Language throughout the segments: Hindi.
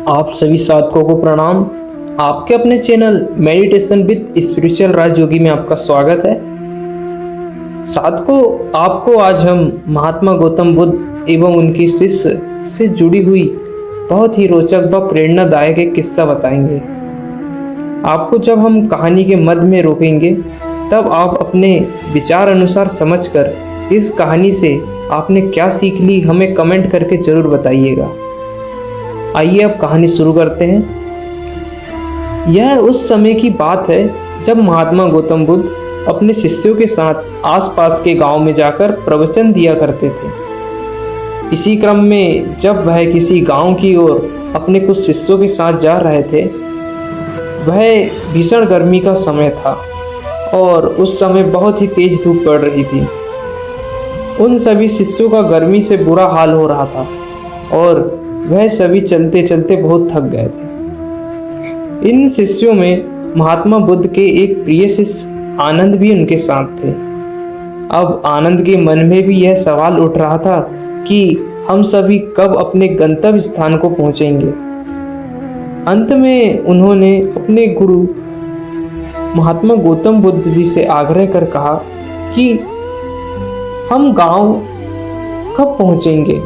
आप सभी साधकों को प्रणाम। आपके अपने चैनल मेडिटेशन विद स्पिरिचुअल राजयोगी में आपका स्वागत है। साधकों, आपको आज हम महात्मा गौतम बुद्ध एवं उनकी शिष्य से जुड़ी हुई बहुत ही रोचक व प्रेरणादायक एक किस्सा बताएंगे। आपको जब हम कहानी के मध्य में रोकेंगे तब आप अपने विचार अनुसार समझकर इस कहानी से आपने क्या सीख ली हमें कमेंट करके जरूर बताइएगा। आइए अब कहानी शुरू करते हैं। यह उस समय की बात है जब महात्मा गौतम बुद्ध अपने शिष्यों के साथ आसपास के गांव में जाकर प्रवचन दिया करते थे। इसी क्रम में जब वह किसी गांव की ओर अपने कुछ शिष्यों के साथ जा रहे थे, वह भीषण गर्मी का समय था और उस समय बहुत ही तेज धूप पड़ रही थी। उन सभी शिष्यों का गर्मी से बुरा हाल हो रहा था और वह सभी चलते चलते बहुत थक गए थे। इन शिष्यों में महात्मा बुद्ध के एक प्रिय शिष्य आनंद भी उनके साथ थे। अब आनंद के मन में भी यह सवाल उठ रहा था कि हम सभी कब अपने गंतव्य स्थान को पहुंचेंगे। अंत में उन्होंने अपने गुरु महात्मा गौतम बुद्ध जी से आग्रह कर कहा कि हम गांव कब पहुंचेंगे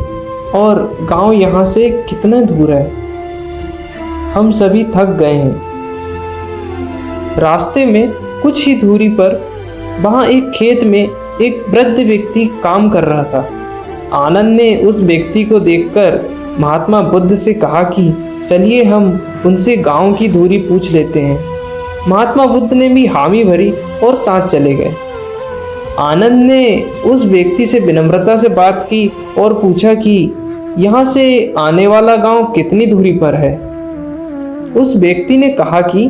और गांव यहाँ से कितना दूर है। हम सभी थक गए हैं। रास्ते में कुछ ही दूरी पर वहाँ एक खेत में एक वृद्ध व्यक्ति काम कर रहा था। आनंद ने उस व्यक्ति को देखकर महात्मा बुद्ध से कहा कि चलिए हम उनसे गांव की दूरी पूछ लेते हैं। महात्मा बुद्ध ने भी हामी भरी और साथ चले गए। आनंद ने उस व्यक्ति से विनम्रता से बात की और पूछा कि यहाँ से आने वाला गांव कितनी दूरी पर है। उस व्यक्ति ने कहा कि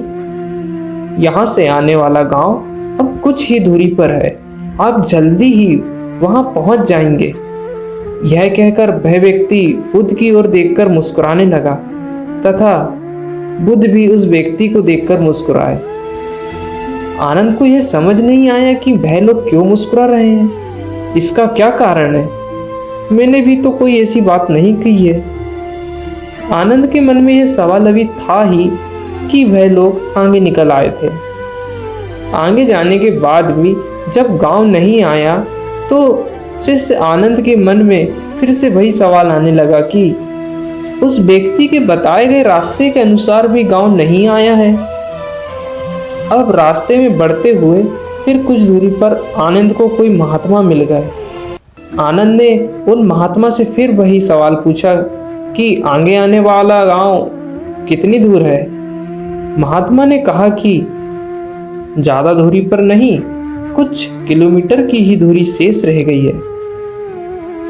यहाँ से आने वाला गांव अब कुछ ही दूरी पर है, आप जल्दी ही वहाँ पहुँच जाएंगे। यह कहकर वह व्यक्ति बुद्ध की ओर देखकर मुस्कुराने लगा तथा बुद्ध भी उस व्यक्ति को देखकर मुस्कुराए। आनंद को यह समझ नहीं आया कि वह लोग क्यों मुस्कुरा रहे हैं, इसका क्या कारण है। मैंने भी तो कोई ऐसी बात नहीं कही है। आनंद के मन में यह सवाल अभी था ही कि वह लोग आगे निकल आए थे। आगे जाने के बाद भी जब गांव नहीं आया तो शिष्य आनंद के मन में फिर से वही सवाल आने लगा कि उस व्यक्ति के बताए गए रास्ते के अनुसार भी गांव नहीं आया है। अब रास्ते में बढ़ते हुए फिर कुछ दूरी पर आनंद को कोई महात्मा मिल गए। आनंद ने उन महात्मा से फिर वही सवाल पूछा कि आगे आने वाला गांव कितनी दूर है। महात्मा ने कहा कि ज़्यादा दूरी पर नहीं, कुछ किलोमीटर की ही दूरी शेष रह गई है।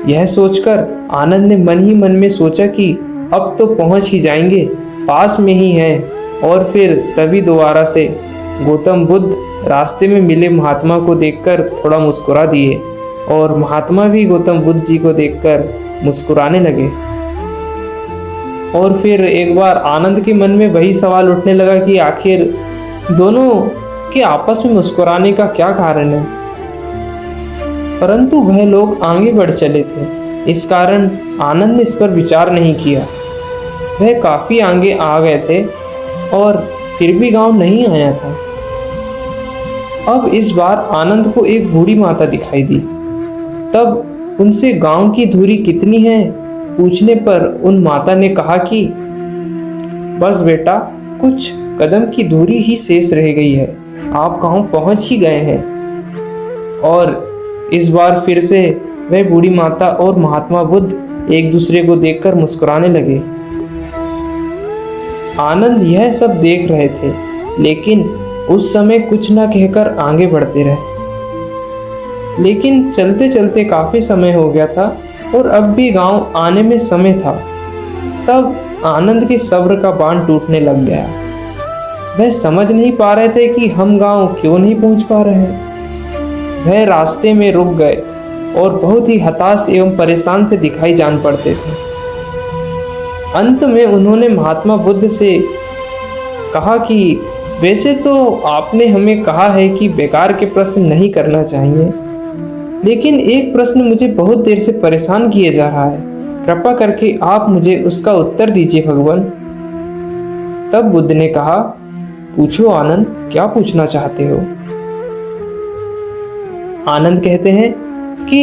यह सोचकर आनंद ने मन ही मन में सोचा कि अब तो पहुंच ही जाएंगे, पास में ही है। और फिर तभी दोबारा से गौतम बुद्ध रास्ते में मिले महात्मा को देखकर थोड़ा मुस्कुरा दिए और महात्मा भी गौतम बुद्ध जी को देखकर मुस्कुराने लगे। और फिर एक बार आनंद के मन में वही सवाल उठने लगा कि आखिर दोनों के आपस में मुस्कुराने का क्या कारण है। परंतु वह लोग आगे बढ़ चले थे, इस कारण आनंद ने इस पर विचार नहीं किया। वह काफी आगे आ गए थे और फिर भी गांव नहीं आया था। अब इस बार आनंद को एक बूढ़ी माता दिखाई दी। तब उनसे गांव की दूरी कितनी है पूछने पर उन माता ने कहा कि बस बेटा, कुछ कदम की दूरी ही शेष रह गई है, आप गांव पहुंच ही गए हैं। और इस बार फिर से वह बूढ़ी माता और महात्मा बुद्ध एक दूसरे को देखकर मुस्कुराने लगे। आनंद यह सब देख रहे थे, लेकिन उस समय कुछ न कहकर आगे बढ़ते रहे। लेकिन चलते चलते काफी समय हो गया था और अब भी गांव आने में समय था। तब आनंद के सब्र का बांध टूटने लग गया। वह समझ नहीं पा रहे थे कि हम गांव क्यों नहीं पहुंच पा रहे हैं। वह रास्ते में रुक गए और बहुत ही हताश एवं परेशान से दिखाई जान पड़ते थे। अंत में उन्होंने महात्मा बुद्ध से कहा कि वैसे तो आपने हमें कहा है कि बेकार के प्रश्न नहीं करना चाहिए, लेकिन एक प्रश्न मुझे बहुत देर से परेशान किए जा रहा है। कृपा करके आप मुझे उसका उत्तर दीजिए भगवान। तब बुद्ध ने कहा, पूछो आनंद, क्या पूछना चाहते हो? आनंद कहते हैं कि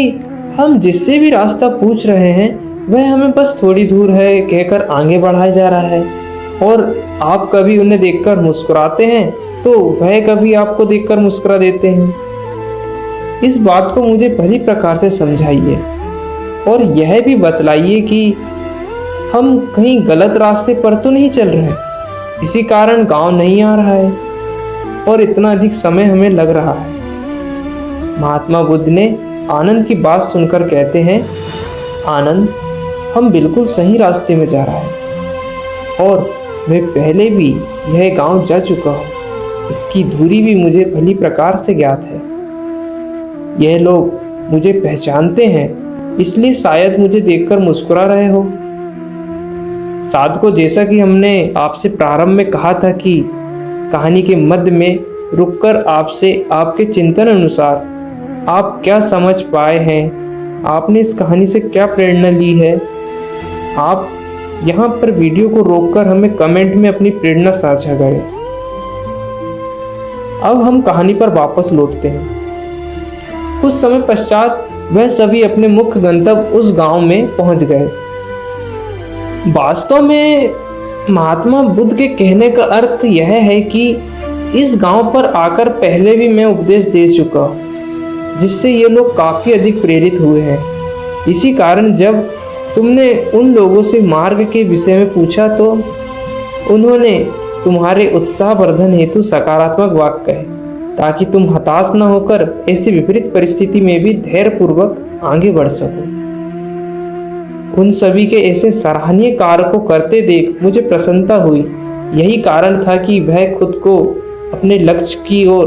हम जिससे भी रास्ता पूछ रहे हैं वह हमें बस थोड़ी दूर है कहकर आगे बढ़ाया जा रहा है, और आप कभी उन्हें देखकर मुस्कुराते हैं तो वह कभी आपको देखकर मुस्कुरा देते हैं। इस बात को मुझे भली प्रकार से समझाइए और यह भी बतलाइए कि हम कहीं गलत रास्ते पर तो नहीं चल रहे, इसी कारण गांव नहीं आ रहा है और इतना अधिक समय हमें लग रहा है। महात्मा बुद्ध ने आनंद की बात सुनकर कहते हैं, आनंद, हम बिल्कुल सही रास्ते में जा रहा है और मैं पहले भी यह गांव जा चुका हूँ। इसकी दूरी भी मुझे भली प्रकार से ज्ञात है। यह लोग मुझे पहचानते हैं, इसलिए शायद मुझे देखकर मुस्कुरा रहे हो। साधकों, जैसा कि हमने आपसे प्रारंभ में कहा था कि कहानी के मध्य में रुककर आपसे आपके चिंतन अनुसार आप क्या समझ पाए हैं, आपने इस कहानी से क्या प्रेरणा ली है, आप यहाँ पर वीडियो को रोककर हमें कमेंट में अपनी प्रेरणा साझा करें। अब हम कहानी पर वापस लौटते हैं। कुछ समय पश्चात वह सभी अपने मुख्य गंतव्य उस गांव में पहुंच गए। वास्तव में महात्मा बुद्ध के कहने का अर्थ यह है कि इस गांव पर आकर पहले भी मैं उपदेश दे चुका हूं, जिससे ये लोग काफी अधिक प्रेरित हुए हैं। इसी कारण जब तुमने उन लोगों से मार्ग के विषय में पूछा तो उन्होंने तुम्हारे उत्साहवर्धन हेतु सकारात्मक वाक्य कहे, ताकि तुम हताश न होकर ऐसी विपरीत परिस्थिति में भी धैर्यपूर्वक आगे बढ़ सको। उन सभी के ऐसे सराहनीय कार्य को करते देख मुझे प्रसन्नता हुई। यही कारण था कि वह खुद को अपने लक्ष्य की ओर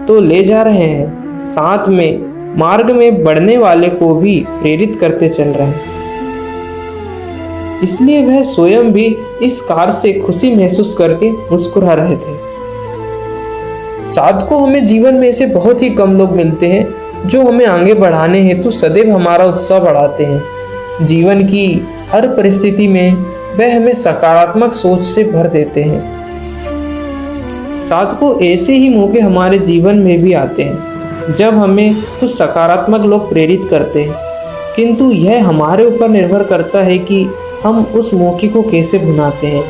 तो ले जा रहे हैं, साथ में मार्ग में बढ़ने वाले को भी प्रेरित करते चल रहे हैं। इसलिए वह स्वयं भी इस कार्य से खुशी महसूस करके मुस्कुरा रहे थे। साधकों, हमें जीवन में ऐसे बहुत ही कम लोग मिलते हैं जो हमें आगे बढ़ाने हेतु सदैव हमारा उत्साह बढ़ाते हैं। जीवन की हर परिस्थिति में वह हमें सकारात्मक सोच से भर देते हैं। साधकों, ऐसे ही मौके हमारे जीवन में भी आते हैं जब हमें कुछ सकारात्मक लोग प्रेरित करते हैं, किंतु यह हमारे ऊपर निर्भर करता है कि हम उस मौके को कैसे भुनाते हैं।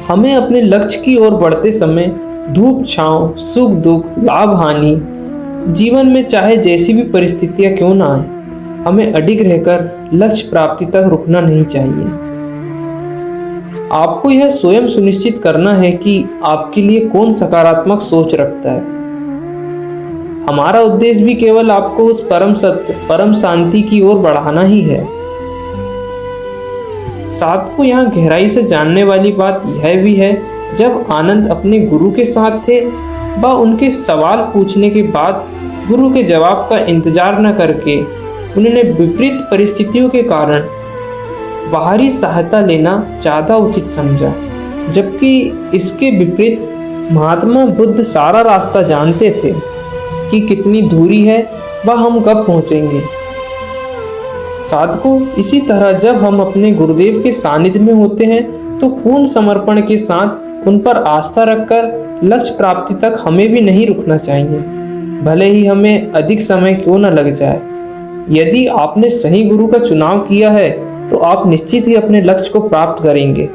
हमें अपने लक्ष्य की ओर बढ़ते समय धूप छांव, सुख दुख, लाभ हानि, जीवन में चाहे जैसी भी परिस्थितियां क्यों ना आए, हमें अडिग रहकर लक्ष्य प्राप्ति तक रुकना नहीं चाहिए। आपको यह स्वयं सुनिश्चित करना है कि आपके लिए कौन सकारात्मक सोच रखता है। हमारा उद्देश्य भी केवल आपको उस परम सत्य, परम शांति की ओर बढ़ाना ही है। साथ को यहाँ गहराई से जानने वाली बात यह भी है, जब आनंद अपने गुरु के साथ थे, वह उनके सवाल पूछने के बाद गुरु के जवाब का इंतजार न करके उन्होंने विपरीत परिस्थितियों के कारण बाहरी सहायता लेना ज़्यादा उचित समझा, जबकि इसके विपरीत महात्मा बुद्ध सारा रास्ता जानते थे कि कितनी दूरी है, वह हम कब पहुँचेंगे। साधकों, इसी तरह जब हम अपने गुरुदेव के सानिध्य में होते हैं तो पूर्ण समर्पण के साथ उन पर आस्था रखकर लक्ष्य प्राप्ति तक हमें भी नहीं रुकना चाहिए, भले ही हमें अधिक समय क्यों न लग जाए। यदि आपने सही गुरु का चुनाव किया है तो आप निश्चित ही अपने लक्ष्य को प्राप्त करेंगे।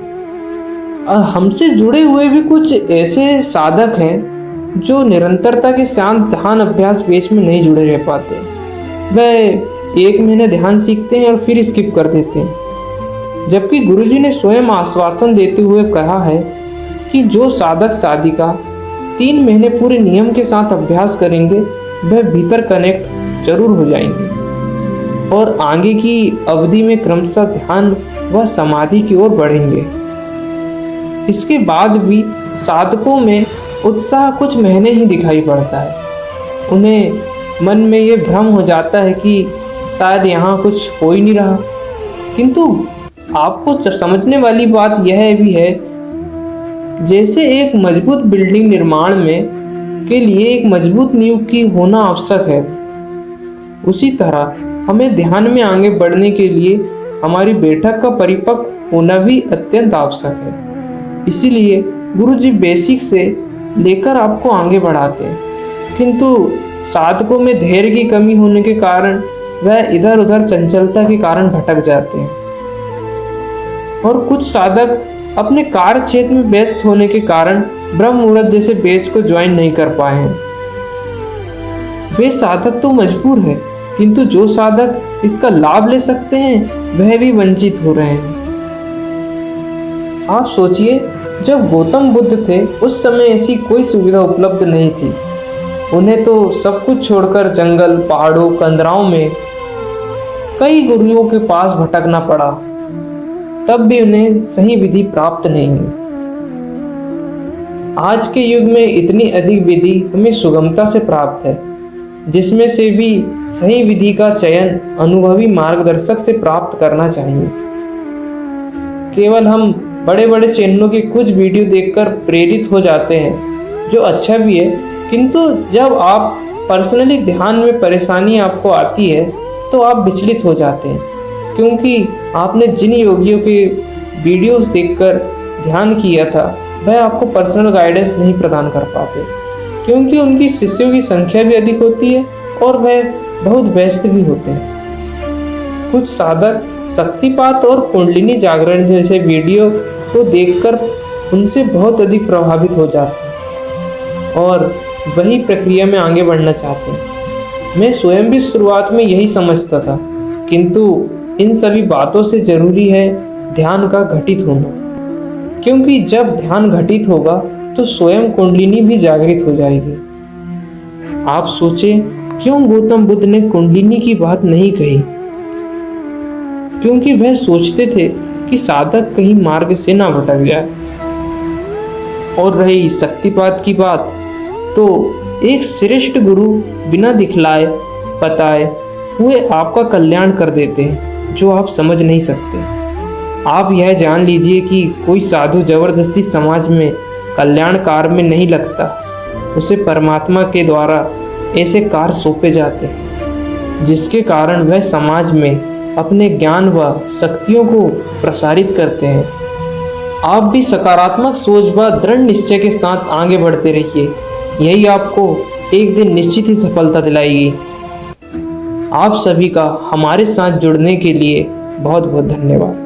हमसे जुड़े हुए भी कुछ ऐसे साधक हैं जो निरंतरता के शांत ध्यान अभ्यास बीच में नहीं जुड़े रह पाते। वह 1 महीने ध्यान सीखते हैं और फिर स्किप कर देते हैं, जबकि गुरुजी ने स्वयं आश्वासन देते हुए कहा है कि जो साधक साधिका 3 महीने पूरे नियम के साथ अभ्यास करेंगे वह भीतर कनेक्ट जरूर हो जाएंगे और आगे की अवधि में क्रमशः ध्यान व समाधि की ओर बढ़ेंगे। इसके बाद भी साधकों में उत्साह कुछ महीने ही दिखाई पड़ता है। उन्हें मन में ये भ्रम हो जाता है कि शायद यहाँ कुछ हो ही नहीं रहा, किंतु आपको समझने वाली बात यह भी है, जैसे एक मजबूत बिल्डिंग निर्माण में के लिए एक मजबूत नींव की होना आवश्यक है, उसी तरह हमें ध्यान में आगे बढ़ने के लिए हमारी बैठक का परिपक्व होना भी अत्यंत आवश्यक है। इसीलिए गुरुजी बेसिक से लेकर आपको आगे बढ़ाते हैं, किंतु साधकों में धैर्य की कमी होने के कारण वह इधर उधर चंचलता के कारण भटक जाते हैं। और कुछ साधक अपने कार्य क्षेत्र में व्यस्त होने के कारण ब्रह्म मुहूर्त जैसे बैच को ज्वाइन नहीं कर पाए हैं। वे साधक तो मजबूर है, किंतु जो साधक इसका लाभ ले सकते हैं वह भी वंचित हो रहे हैं। आप सोचिए, जब गौतम बुद्ध थे उस समय ऐसी कोई सुविधा उपलब्ध नहीं थी। उन्हें तो सब कुछ छोड़कर जंगल, पहाड़ों, कंदराओं में कई गुरुओं के पास भटकना पड़ा, तब भी उन्हें सही विधि प्राप्त नहीं हुई। आज के युग में इतनी अधिक विधि हमें सुगमता से प्राप्त है, जिसमें से भी सही विधि का चयन अनुभवी मार्गदर्शक से प्राप्त करना चाहिए। केवल हम बड़े बड़े चैनलों के कुछ वीडियो देखकर प्रेरित हो जाते हैं, जो अच्छा भी है, किंतु जब आप पर्सनली ध्यान में परेशानी आपको आती है तो आप विचलित हो जाते हैं, क्योंकि आपने जिन योगियों के वीडियोस देखकर ध्यान किया था वह आपको पर्सनल गाइडेंस नहीं प्रदान कर पाते, क्योंकि उनकी शिष्यों की संख्या भी अधिक होती है और वह बहुत व्यस्त भी होते हैं। कुछ साधक शक्तिपात और कुंडलिनी जागरण जैसे वीडियो को देखकर उनसे बहुत अधिक प्रभावित हो जाते हैं और वही प्रक्रिया में आगे बढ़ना चाहते हैं। मैं स्वयं भी शुरुआत में यही समझता था, किंतु इन सभी बातों से जरूरी है ध्यान का घटित होना, क्योंकि जब ध्यान घटित होगा तो स्वयं कुंडलिनी भी जागृत हो जाएगी। आप सोचें, क्यों गौतम बुद्ध ने कुंडलिनी की बात नहीं कही? क्योंकि वह सोचते थे कि साधक कहीं मार्ग से ना भटक जाए। और रही शक्तिपात की बात, तो एक श्रेष्ठ गुरु बिना दिखलाए बताए हुए आपका कल्याण कर देते हैं, जो आप समझ नहीं सकते। आप यह जान लीजिए कि कोई साधु जबरदस्ती समाज में कल्याण कार्य में नहीं लगता, उसे परमात्मा के द्वारा ऐसे कार्य सौंपे जाते हैं जिसके कारण वह समाज में अपने ज्ञान व शक्तियों को प्रसारित करते हैं। आप भी सकारात्मक सोच व दृढ़ निश्चय के साथ आगे बढ़ते रहिए, यही आपको एक दिन निश्चित ही सफलता दिलाएगी। आप सभी का हमारे साथ जुड़ने के लिए बहुत बहुत धन्यवाद।